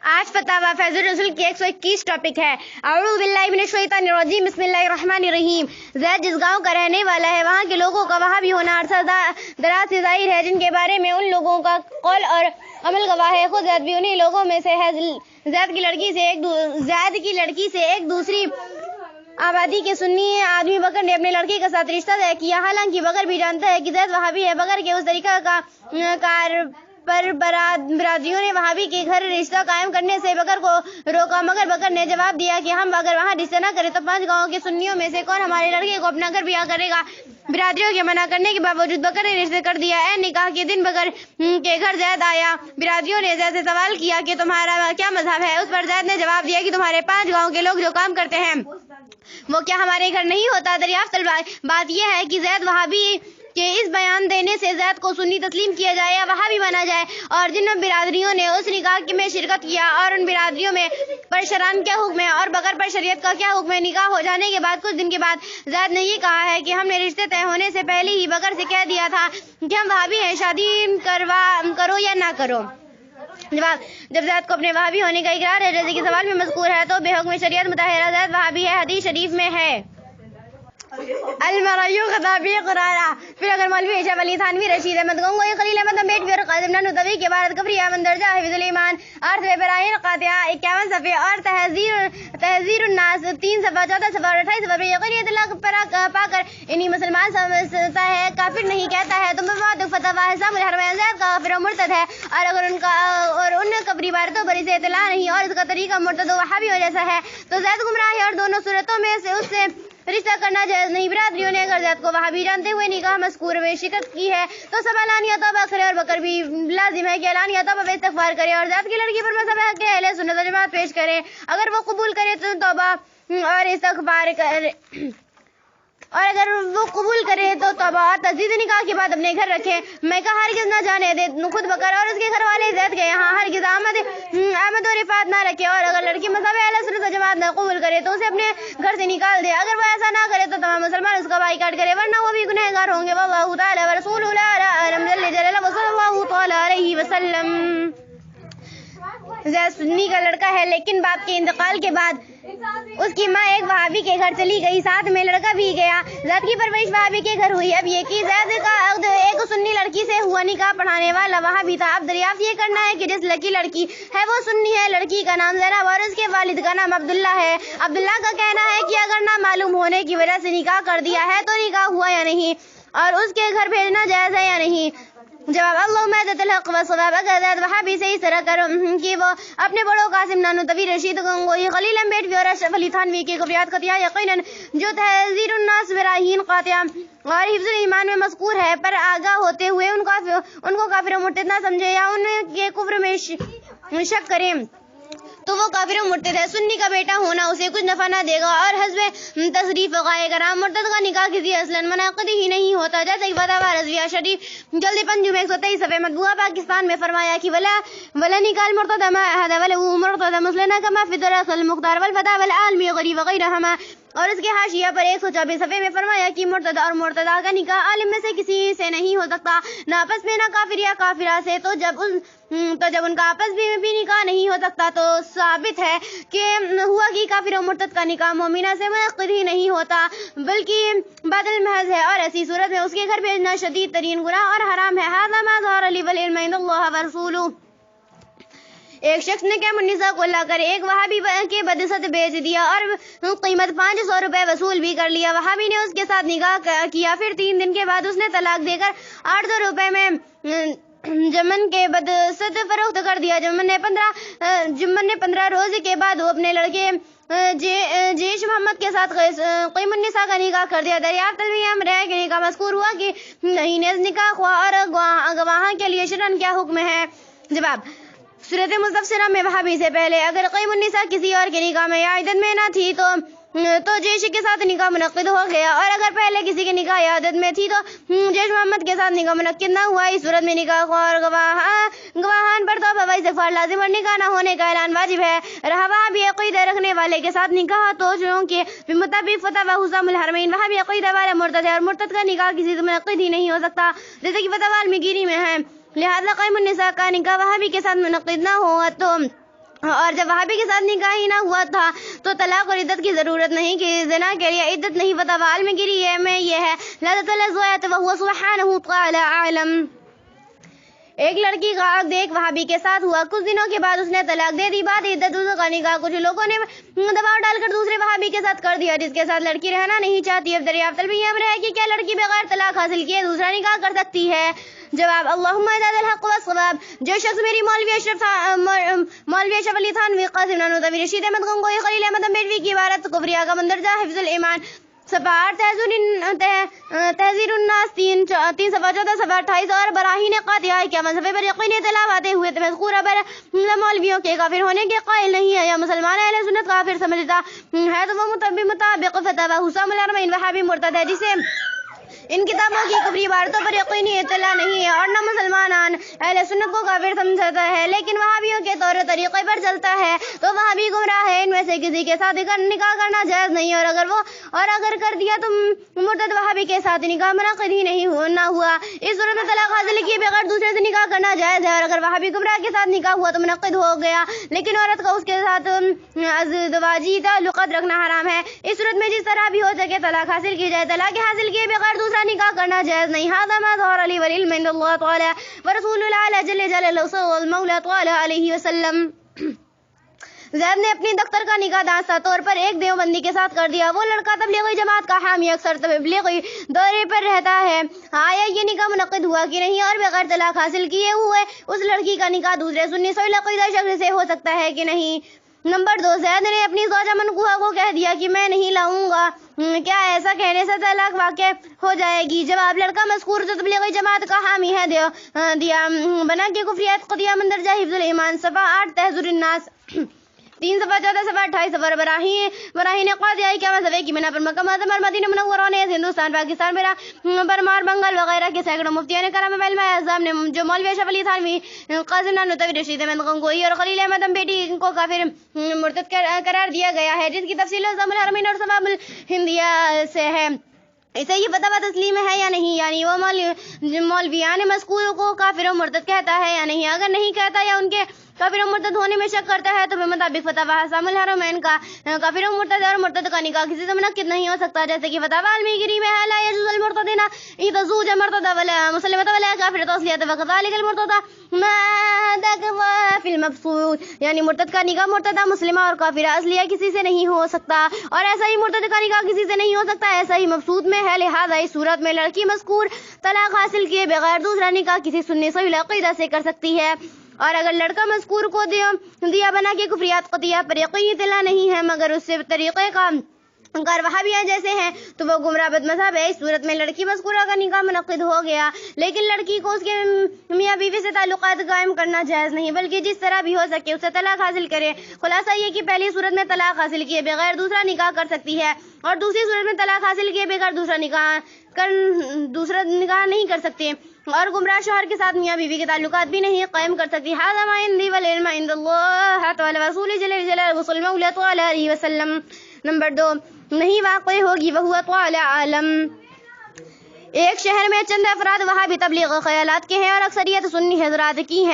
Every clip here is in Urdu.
آج فتاوی فیض الرسول کی 121 ٹاپک ہے۔ اعوذ باللہ من الشیطان الرجیم، بسم اللہ الرحمن الرحیم۔ زید جس گاؤں کا رہنے والا ہے، وہاں کے لوگوں کا وہاں بھی ہونا عرصہ دراز سے ظاہر ہے، جن کے بارے میں ان لوگوں کا قول اور عمل گواہ ہے۔ خود زید بھی انہی لوگوں میں سے ہے۔ زید کی لڑکی سے ایک دوسری آبادی کے سنی آدمی بکر نے اپنے لڑکے کے ساتھ رشتہ طے کیا، حالانکہ بکر بھی جانتا ہے کہ زید وہابی ہے۔ بکر کے اس طریقہ کا کار پر برادریوں نے وہابی کے گھر رشتہ قائم کرنے سے بکر کو روکا، مگر بکر نے جواب دیا کہ ہم اگر وہاں رشتہ نہ کریں تو 5 گاؤں کے سنیوں میں سے کون ہمارے لڑکے کو اپنا گھر بیاہ کرے گا؟ برادریوں کے منع کرنے کے باوجود بکر نے رشتہ کر دیا۔ نکاح کے دن بکر کے گھر زید آیا۔ برادریوں نے زید سے سوال کیا کہ تمہارا کیا مذہب ہے؟ اس پر زید نے جواب دیا کہ تمہارے 5 گاؤں کے لوگ جو کام کرتے ہیں وہ کیا ہمارے گھر نہیں ہوتا؟ دریافت بات یہ ہے کہ زید وہابی کہ اس بیان دینے سے زید کو سنی تسلیم کیا جائے یا وہابی بنا جائے، اور جن برادریوں نے اس نکاح میں شرکت کیا اور ان برادریوں میں پر شرعاً کیا حکم ہے اور بغیر پر شریعت کا کیا حکم ہے۔ نکاح ہو جانے کے بعد کچھ دن کے بعد زید نے یہ کہا ہے کہ ہم نے رشتے طے ہونے سے پہلے ہی بکر سے کہہ دیا تھا کہ ہم وہابی ہیں، شادی کرو یا نہ کرو۔ جواب: جب زید کو اپنے وہابی ہونے کا اقرار ہے جیسے کہ سوال میں مذکور ہے تو بے حکم شریعت مطہرہ زید وہابی ہے۔ حدیث شریف میں ہے المرء خطابی قرارا۔ پھر اگر مولوی اشرف علی تھانوی، رشید احمد گنگوئی، خلیل احمد امبیڈوی اور قاسم نانوتوی کے بارد کفری احمد درجہ حفظ الایمان 8 براہین قاطعہ 51 صفحے اور تحذیر الناس 3 صفحہ 14 صفحہ اور 28 صفحہ پر یقینی اطلاع پا کر انہیں مسلمان سمجھتا ہے، کافر نہیں کہتا ہے، تو مفاد فتویٰ حسام الحرمین زید کا کافر و مرتد ہے، اور اگر ان کفری بارتوں پر اسے اطلاع نہیں اور اس کا طریقہ مرتد و وہابی جیسا ہے تو زید گمراہ ہے اور دونوں صورتوں میں سے اس سے رشتہ کرنا جائز نہیں۔ برادریوں نے اگر زید کو وہابی جانتے ہوئے نکاح مذکور میں شرکت کی ہے تو سب اعلانیہ توبہ کرے، اور بکر بھی لازم ہے کہ اعلانیہ توبہ و استغفار کرے اور زید کی لڑکی پر مذہب حق اہل سنت و جماعت پیش کرے۔ اگر وہ قبول کرے تو توبہ اور استغفار کرے، اور اگر وہ قبول کرے تو توبہ اور تجدید نکاح کے بعد اپنے گھر رکھے۔ میں کہا ہرگز نہ جانے دے خود بکر اور اس کے گھر والے زید کے یہاں ہرگز آمد و رفات نہ رکھے، اور اگر لڑکی مذہب اہل سنت و جماعت نہ قبول کرے تو اسے اپنے گھر سے نکال دے۔ اگر وہ ایسا نہ کرے تو تمام مسلمان اس کا بائیکاٹ کرے، ورنہ وہ بھی گنہگار ہوں گے۔ واللہ تعالی ورسولہ اعلم جل جلالہ صلی اللہ تعالی علیہ وسلم۔ زید سنی کا لڑکا ہے، لیکن باپ کے انتقال کے بعد اس کی ماں ایک وہابی کے گھر چلی گئی، ساتھ میں لڑکا بھی گیا۔ زید کی پرورش وہابی کے گھر ہوئی۔ اب یہ کہ زید کا عقد ایک سنی لڑکی سے ہوا، نکاح پڑھانے والا وہابی تھا۔ اب دریافت یہ کرنا ہے کہ جس لڑکی ہے وہ سنی ہے، لڑکی کا نام زینب اور اس کے والد کا نام عبداللہ ہے۔ عبداللہ کا کہنا ہے کہ اگر نہ معلوم ہونے کی وجہ سے نکاح کر دیا ہے تو نکاح ہوا یا نہیں، اور اس کے گھر بھیجنا جائز ہے یا نہیں۔ جواب: اللہم اہدت الحق والصواب۔ اگر زید وہابی سے اس طرح کر کہ وہ اپنے بڑوں قاسم نانوتوی، رشید گنگوئی، خلیل امبیڈوی اور اشرف علی تھانوی کی کفریات قطعیہ یقیناً جو تحذیر الناس براہین قاطعہ اور حفظ الایمان میں مذکور ہے پر آگاہ ہوتے ہوئے ان کو کافر و مرتد نہ سمجھے یا ان کے کفر میں شک کریں تو وہ کافر و مرتد ہے۔ سنی کا بیٹا ہونا اسے کچھ نفع نہ دے گا، اور حسب تصریف فقہائے کرام مرتد کا نکاح کسی اصلاً منعقد ہی نہیں ہوتا، جیسے کہ فتاوی رضویہ شریف جلد 5 123 صفحہ مطبوعہ پاکستان میں فرمایا کہ ولا نکاح المرتد ما احد وله مرتد مسلنا كما في الدرس المختار والفتاوى العالمی وغیرہما، اور اس کے حاشیہ پر 124 صفحے میں فرمایا کہ مرتد اور مرتدہ کا نکاح عالم میں سے کسی سے نہیں ہو سکتا، نہ آپس میں نہ کافر یا کافرہ سے۔ تو جب ان کا آپس میں بھی نکاح نہیں ہو سکتا تو ثابت ہے کہ ہوا کہ کافر و مرتد کا نکاح مومنہ سے منعقد ہی نہیں ہوتا بلکہ باطل محض ہے، اور ایسی صورت میں اس کے گھر بھیجنا شدید ترین گناہ اور حرام ہے۔ ھذا ما ظہر لی والعلم عند اللہ ورسولہ۔ ایک شخص نے کیم النساء کو لا کر ایک وہابی کے بدست بیچ دیا اور قیمت 500 روپے وصول بھی کر لیا۔ وہابی نے اس کے ساتھ نکاح کیا، پھر 3 دن کے بعد اس نے طلاق دے کر 800 روپے میں جمن کے بدست فروخت کر دیا۔ جمن نے 15 روز کے بعد وہ اپنے لڑکے جیش محمد کے ساتھ قیم النساء کا نکاح کر دیا۔ دریافت امر ہے کہ نکاح مذکور ہوا کہ نہیں، نیز نکاح ہوا اور گواہاں کے لیے شرعاً کیا حکم ہے؟ جواب: صورت مستفسرہ میں وہابی سے پہلے اگر قیم النساء کسی اور کے نکاح میں یا عدت میں نہ تھی تو جیش کے ساتھ نکاح منعقد ہو گیا، اور اگر پہلے کسی کے نکاح یا عدت میں تھی تو جیش محمد کے ساتھ نکاح منعقد نہ ہوا۔ اس صورت میں نکاح ہوا اور گواہان پر توبہ و استغفار لازم اور نکاح نہ ہونے کا اعلان واجب ہے۔ رہا وہابی عقیدہ رکھنے والے کے ساتھ نکاح تو چونکہ بمطابق فتویٰ حسام الحرمین وہابی عقیدہ والا مرتد ہے اور مرتد کا نکاح کسی سے منعقد ہی نہیں ہو سکتا، جیسے کہ فتویٰ المگیری میں ہے، لہذا قیم النساء کا نکاح وہابی کے ساتھ منعقد نہ ہوا تو اور جب وہابی کے ساتھ نکاح ہی نہ ہوا تھا تو طلاق اور عدت کی ضرورت نہیں کہ زنا کے لیے عدت نہیں پتہ بال میں گری ہے میں یہ ہے لا تتلذ وهو سبحانه تعالی عالم۔ ایک لڑکی کا عقد ایک وہابی کے ساتھ ہوا، کچھ دنوں کے بعد اس نے طلاق دے دی، بعد عدت کا نکاح کچھ لوگوں نے دباؤ ڈال کر دوسرے وہابی کے ساتھ کر دیا جس کے ساتھ لڑکی رہنا نہیں چاہتی۔ اب دریافت طلب یہ امر ہے کہ کیا لڑکی بغیر طلاق حاصل کیے دوسرا نکاح کر سکتی ہے؟ جواب اللہم اجعل الحق والصواب۔ جو شخص میری مولوی اشرف علی تھانوی، قاسم نانوتوی، رشید احمد گنگوئی، خلیل احمد امبیڈوی کی عبارت کفریہ کا مندرجہ حفظ الایمان صفحہ تحذیر الناس 3 صفحہ 14 صفحہ 28 اور براہین قاطعہ 51 صفحے پر یقینی اطلاع آتے ہوئے مذکورہ مولویوں کے کافر ہونے کے قائل نہیں ہے یا مسلمان اہل سنت کافر سمجھتا ہے تو وہ مطابق فتویٰ حسام الحرمین وہابی مرتد ہے جسے ان کتابوں کی کفری عبارتوں پر یقینی اطلاع نہیں ہے اور نہ مسلمان اہل سنت کو کافر سمجھتا ہے لیکن وہابیوں کے طور طریقے پر چلتا ہے تو وہابی گمراہ ہے۔ ان میں سے کسی کے ساتھ نکاح کرنا جائز نہیں اور اگر کر دیا تو مرتد وہابی کے ساتھ نکاح منعقد ہی نہیں ہوا۔ اس صورت میں طلاق حاصل کیے بغیر دوسرے سے نکاح کرنا جائز ہے اور اگر وہابی گمراہ کے ساتھ نکاح ہوا تو منعقد ہو گیا لیکن عورت کو اس کے ساتھ ازدواجی تعلقات رکھنا حرام ہے۔ اس صورت میں جس طرح بھی ہو سکے طلاق حاصل کی جائے، طلاق حاصل کیے بغیر دوسرا نکاح کرنا جائز نہیں۔ هذا ما ظهر لي والعلم عند الله تعالى ورسول العالى جل جلاله المولى تعالى عليه وسلم۔ زید نے اپنی دختر کا نکاح دانستہ طور پر ایک دیوبندی کے ساتھ کر دیا۔ وہ لڑکا تبلیغی جماعت کا حامی اکثر تبلیغی دورے پر رہتا ہے۔ آیا یہ نکاح منعقد ہوا کہ نہیں اور بغیر طلاق حاصل کیے ہوئے اس لڑکی کا نکاح دوسرے سنی صحیح عقیدہ شخص سے ہو سکتا ہے کہ نہیں؟ نمبر 2، زید نے اپنی زوجہ منقوحہ کو کہہ دیا کہ میں نہیں لاؤں گا، کیا ایسا کہنے سے طلاق واقع ہو جائے گی؟ جواب لڑکا مذکور جو تبلیغی جماعت کا حامی ہے دیا بنا کے کفریات قضیہ مندرجہ حفظ الایمان صفحہ 8 تحذیر الناس 3 صفحہ 14 صفحہ 28 صفحہ براہین قاطعہ 51 صفحے کی بنا پر مکہ معظمہ مدینہ منورہ نے ہندوستان، پاکستان، برما اور بنگال وغیرہ کے سینکڑوں مفتیان کرام علم اعظام نے جو مولوی اشرف علی تھانوی، قاسم نانوتوی، رشید احمد گنگوئی اور خلیل احمد امبیڈوی کو کافر مرتد قرار دیا گیا ہے جن کی تفصیل حسام الحرمین اور ثواب الہندیہ سے ہے۔ اسے یہ فتویٰ تسلیم ہے یا نہیں، یعنی وہ مولویان مذکور کو کافر و مرتد کہتا ہے یا نہیں؟ اگر نہیں کہتا یا ان کے کافر و مرتد ہونے میں شک کرتا ہے تو بمطابق فتویٰ حسام الحرمین کا کافر و مرتد اور مرتد کا نکاح کسی سے منعقد نہیں ہو سکتا، جیسے کہ فتویٰ المیگری میں ہے لا یجوز المرتدین اذا زوج مرتد ولا مسلمۃ ولا کافرۃ اصلیۃ وكذلك المرتد ما ذکر فی المبسوط، یعنی مرتد کا نکاح مرتدہ مسلمہ اور کافرہ اصلیہ کسی سے نہیں ہو سکتا اور ایسا ہی مرتد کا نکاح کسی سے نہیں ہو سکتا ایسا ہی مبسوط میں ہے۔ لہذا اس صورت میں لڑکی مذکور طلاق حاصل کیے بغیر دوسرا نکاح کسی سنی صحیح عقیدہ سے کر سکتی ہے اور اگر لڑکا مذکور کو دیا بنا کے کفریات قطعیہ پر یقینی اطلاع نہیں ہے مگر اس سے طریقے کا وہابیہ جیسے ہیں تو وہ گمراہ بد مذہب ہے۔ اس صورت میں لڑکی مذکورہ کا نکاح منعقد ہو گیا لیکن لڑکی کو اس کے میاں بیوی سے تعلقات قائم کرنا جائز نہیں بلکہ جس طرح بھی ہو سکے اس سے طلاق حاصل کرے۔ خلاصہ یہ کہ پہلی صورت میں طلاق حاصل کیے بغیر دوسرا نکاح کر سکتی ہے اور دوسری صورت میں طلاق حاصل کیے بغیر دوسرا نکاح نہیں کر سکتی اور گمراہ شوہر کے ساتھ میاں بیوی کے تعلقات بھی نہیں قائم کر سکتی۔ ھذا ما عندی والعلم عند اللہ تعالی ورسول جل جلالہ صلی اللہ علیہ وسلم۔ نمبر 2، نہیں واقع ہوگی وہو تعالی عالم۔ ایک شہر میں چند افراد وہابی تبلیغ خیالات کے ہیں اور اکثریت سنی حضرات کی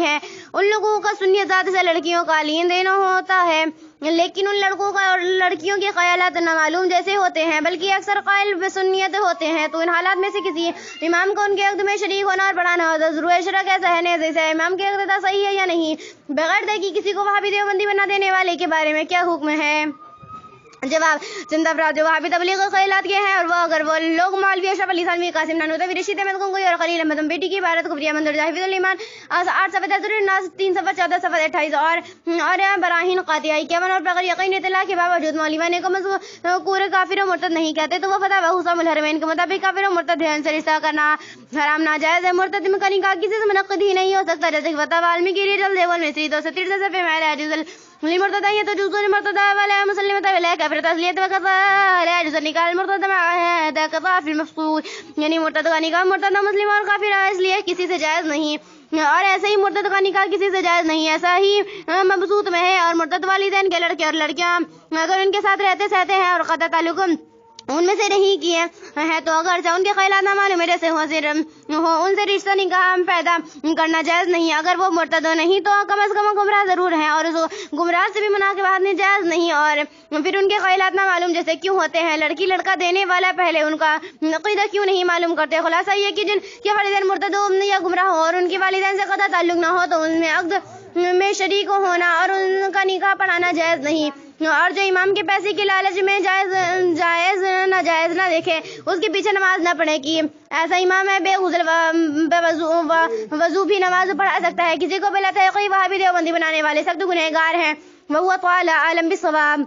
ہے۔ ان لوگوں کا سنی ذات سے لڑکیوں کا لین دین ہوتا ہے لیکن ان لڑکوں کا اور لڑکیوں کے خیالات نامعلوم جیسے ہوتے ہیں بلکہ اکثر قائل بسنیت ہوتے ہیں۔ تو ان حالات میں سے کسی امام کو ان کے عقد میں شریک ہونا اور پڑھانا ہوتا ضرور شرع کیسا ہے جیسے امام کے اقتداء صحیح ہے یا نہیں بغیر دیکھی کسی کو وہابی دیوبندی بنا دینے والے کے بارے میں کیا حکم ہے؟ جواب، چند افراد جو وہابی تبلیغ خیالات کے ہیں اور اگر وہ لوگ مولوی اشرف علی تھانوی، قاسم نانوتوی، رشید احمد گنگوئی اور خلیل احمد امبیڈوی کی عبارت کفریہ مندرجہ حفظ الایمان 8 صفحہ تحذیر الناس 3 صفحہ 14 صفحہ 28 اور براہین قاطعہ 51 اور بغیر یقین اطلاع کے باوجود مولویان کو مذکور کافر و مرتد نہیں کہتے تو وہ فتویٰ حسام الحرمین کے مطابق کافر و مرتد ہیں، ان سے رشتہ کرنا حرام ناجائز ہے۔ مرتد کا نکاح کسی سے منعقد ہی نہیں ہو سکتا جیسے کہ فتویٰ المیگری جلد والمصری 263 صفحے میں لا يجوز للمرتد ان يتجوز المرتد ولا مسلمة ولا كافرة اصلیۃ وكذا لا يجوز نکاح المرتد مع هذا كذا في المفصول، یعنی مرتد کا نکاح مرتدہ مسلمہ اور کافرہ اصلیہ کسی سے جائز نہیں اور ایسا ہی مرتد کا نکاح کسی سے جائز نہیں ایسا ہی مبسوط میں ہے۔ اور مرتد والدین کے لڑکے اور لڑکیاں اگر ان کے ساتھ رہتے سہتے ہیں اور قطع تعلق ان میں سے نہیں کیے ہیں تو اگرچہ ان کے خیالات نامعلوم میرے سے ہو ان سے رشتہ نکاح پیدا کرنا جائز نہیں. اگر وہ مرتد نہیں تو کم از کم گمراہ ضرور ہیں اور اس گمراہ سے بھی مناقبات جائز نہیں. اور پھر ان کے خیالات نامعلوم جیسے کیوں ہوتے ہیں؟ لڑکی لڑکا دینے والا پہلے ان کا عقیدہ کیوں نہیں معلوم کرتے؟ خلاصہ یہ کہ جن کے والدین مرتد یا گمراہ ہو اور ان کے والدین سے قطع تعلق نہ ہو تو ان میں عقد میں شریک ہونا اور ان کا نکاح پڑھانا جائز نہیں. اور جو امام کے پیسے کے لالچ میں جائز ناجائز نہ دیکھے اس کے پیچھے نماز نہ پڑھے کہ ایسا امام ہے بے غسل وضو بھی نماز پڑھا سکتا ہے. کسی کو بلا تحقیق وہابی دیوبندی بنانے والے سخت گنہگار ہیں. وہ تعالی عالم بالصواب.